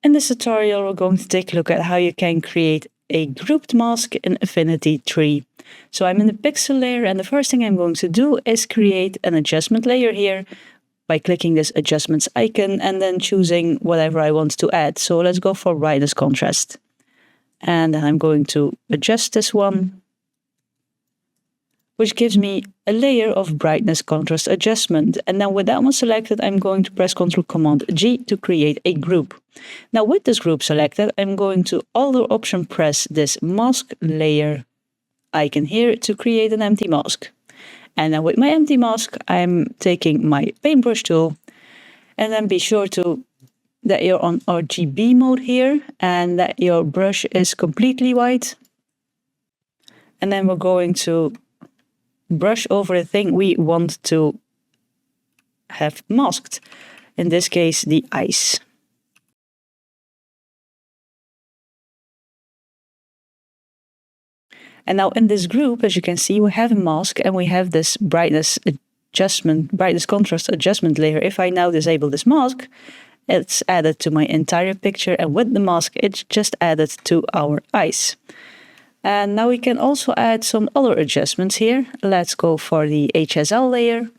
In this tutorial, we're going to take a look at how you can create a grouped mask in Affinity 3. So I'm in the pixel layer, and the first thing I'm going to do is create an adjustment layer here by clicking this adjustments icon and then choosing whatever I want to add. So let's go for brightness contrast. And then I'm going to adjust this one, which gives me a layer of brightness contrast adjustment. And now with that one selected, I'm going to press Ctrl+Command-G to create a group. Now with this group selected, I'm going to Alt Option press this mask layer icon here to create an empty mask. And now with my empty mask, I'm taking my paintbrush tool, and then be sure that you're on RGB mode here and that your brush is completely white. And then we're going to brush over the thing we want to have masked, in this case the eyes. And now in this group, as you can see, we have a mask and we have this brightness contrast adjustment layer. If I now disable this mask, it's added to my entire picture, and with the mask it's just added to our eyes. And now we can also add some other adjustments here. Let's go for the HSL layer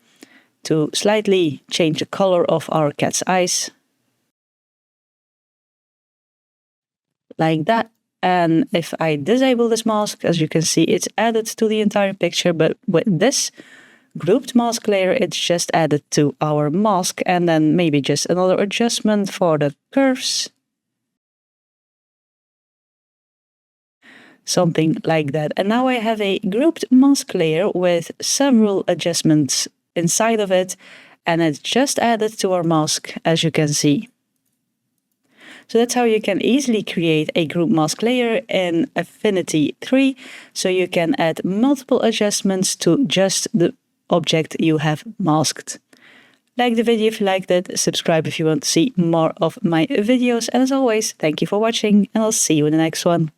to slightly change the color of our cat's eyes. Like that. And if I disable this mask, as you can see, it's added to the entire picture, but with this grouped mask layer, it's just added to our mask, and then maybe just another adjustment for the curves. Something like that. And now I have a grouped mask layer with several adjustments inside of it, and it's just added to our mask, as you can see. So that's how you can easily create a group mask layer in Affinity 3, so you can add multiple adjustments to just the object you have masked. Like the video if you liked it, subscribe if you want to see more of my videos, and as always, thank you for watching, and I'll see you in the next one.